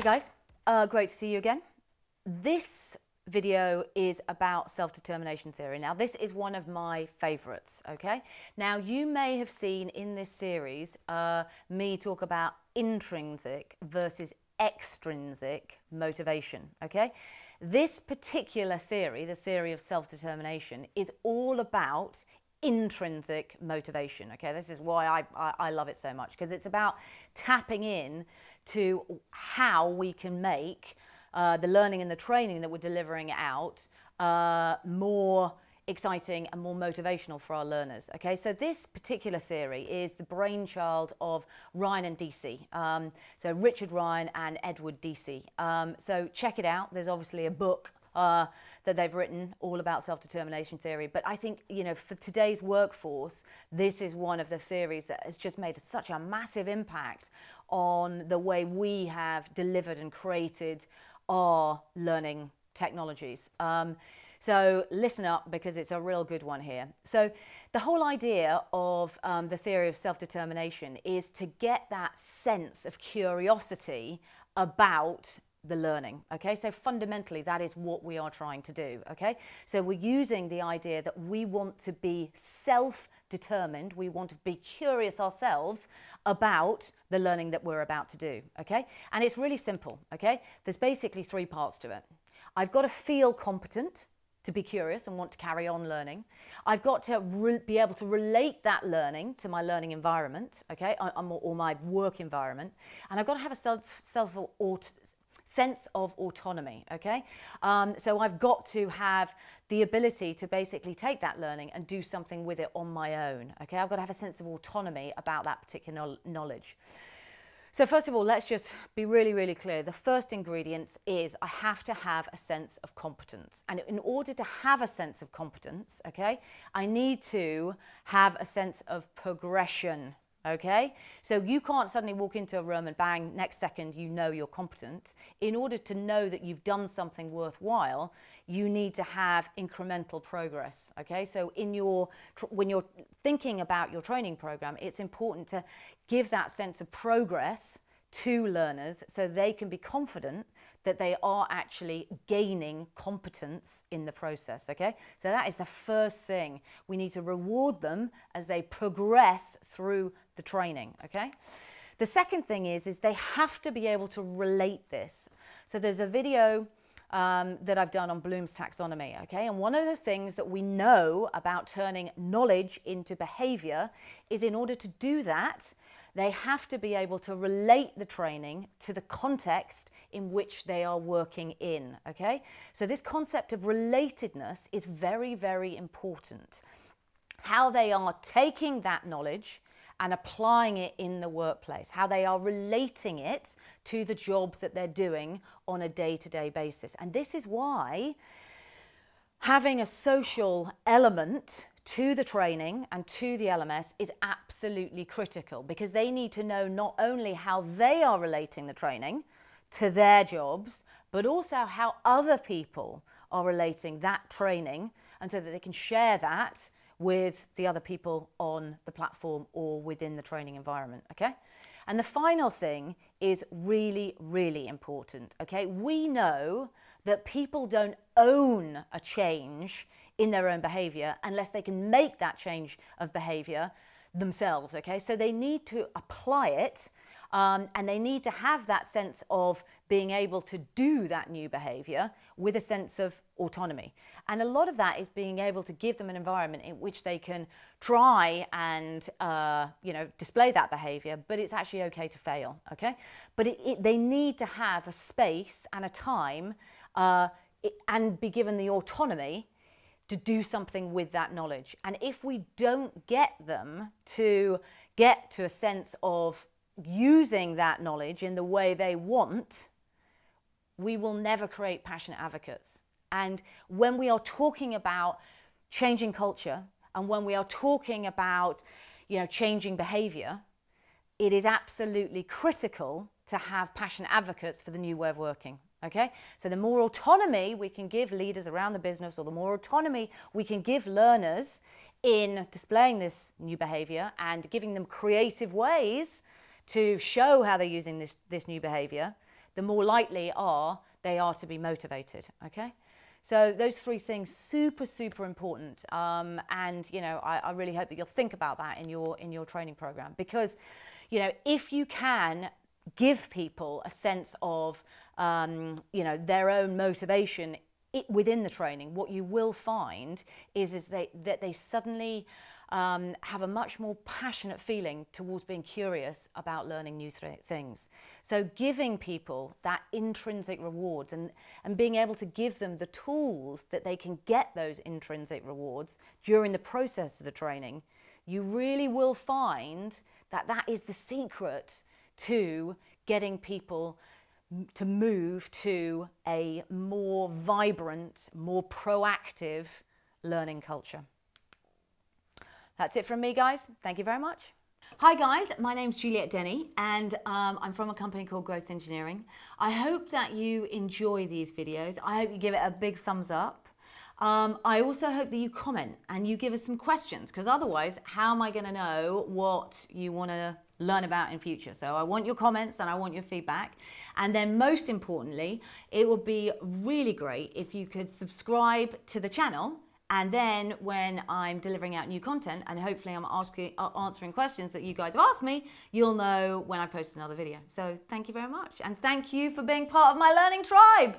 Hi guys, great to see you again. This video is about self-determination theory. Now this is one of my favorites, okay? Now you may have seen in this series me talk about intrinsic versus extrinsic motivation, okay? This particular theory, the theory of self-determination, is all about intrinsic motivation, okay? This is why I love it so much, because it's about tapping in to how we can make the learning and the training that we're delivering out more exciting and more motivational for our learners, okay? So this particular theory is the brainchild of Ryan and Deci. So Richard Ryan and Edward Deci. So check it out. There's obviously a book that they've written all about self-determination theory. But I think, you know, for today's workforce, this is one of the theories that has just made such a massive impact on the way we have delivered and created our learning technologies. So listen up, because it's a real good one here. So the whole idea of the theory of self-determination is to get that sense of curiosity about the learning, okay? So fundamentally, that is what we are trying to do, okay? So we're using the idea that we want to be self-determined, we want to be curious ourselves about the learning that we're about to do, okay? And it's really simple, okay? There's basically three parts to it. I've got to feel competent to be curious and want to carry on learning. I've got to be able to relate that learning to my learning environment, okay, or my work environment. And I've got to have a sense of autonomy, okay? So I've got to have the ability to basically take that learning and do something with it on my own, okay? I've got to have a sense of autonomy about that particular knowledge. So first of all, let's just be really, really clear. The first ingredient is I have to have a sense of competence. And in order to have a sense of competence, okay, I need to have a sense of progression. Okay, so you can't suddenly walk into a room and bang, next second you know you're competent. In order to know that you've done something worthwhile, you need to have incremental progress. Okay, so when you're thinking about your training program, it's important to give that sense of progress to learners so they can be confident that they are actually gaining competence in the process, okay? So that is the first thing. We need to reward them as they progress through the training, okay? The second thing is they have to be able to relate this. So there's a video that I've done on Bloom's taxonomy, okay? And one of the things that we know about turning knowledge into behavior is in order to do that, they have to be able to relate the training to the context in which they are working in, okay? So this concept of relatedness is very, very important. How they are taking that knowledge and applying it in the workplace, how they are relating it to the job that they're doing on a day-to-day basis. And this is why having a social element to the training and to the LMS is absolutely critical, because they need to know not only how they are relating the training to their jobs, but also how other people are relating that training, and so that they can share that with the other people on the platform or within the training environment, okay? And the final thing is really, really important, okay? We know that people don't own a change in their own behavior unless they can make that change of behavior themselves, okay? So they need to apply it, and they need to have that sense of being able to do that new behavior with a sense of autonomy. And a lot of that is being able to give them an environment in which they can try and display that behavior, but it's actually okay to fail, okay? But they need to have a space and a time and be given the autonomy to do something with that knowledge. And if we don't get them to get to a sense of using that knowledge in the way they want, we will never create passionate advocates. And when we are talking about changing culture, and when we are talking about, changing behavior, it is absolutely critical to have passionate advocates for the new way of working. Okay, so the more autonomy we can give leaders around the business, or the more autonomy we can give learners in displaying this new behavior and giving them creative ways to show how they're using this new behavior, the more likely they are to be motivated, okay? So those three things, super, super important. And, you know, I really hope that you'll think about that in your training program, because, you know, if you can give people a sense of, you know, their own motivation within the training, what you will find is that they suddenly have a much more passionate feeling towards being curious about learning new things. So giving people that intrinsic rewards and being able to give them the tools that they can get those intrinsic rewards during the process of the training, you really will find that that is the secret to getting people to move to a more vibrant, more proactive learning culture. That's it from me, guys. Thank you very much. Hi guys, my name's Juliette Denny, and I'm from a company called Growth Engineering. I hope that you enjoy these videos. I hope you give it a big thumbs up. I also hope that you comment and you give us some questions, because otherwise, how am I going to know what you want to learn about in future? So I want your comments and I want your feedback. And then most importantly, it would be really great if you could subscribe to the channel. And then when I'm delivering out new content, and hopefully I'm answering questions that you guys have asked me, you'll know when I post another video. So thank you very much. And thank you for being part of my learning tribe.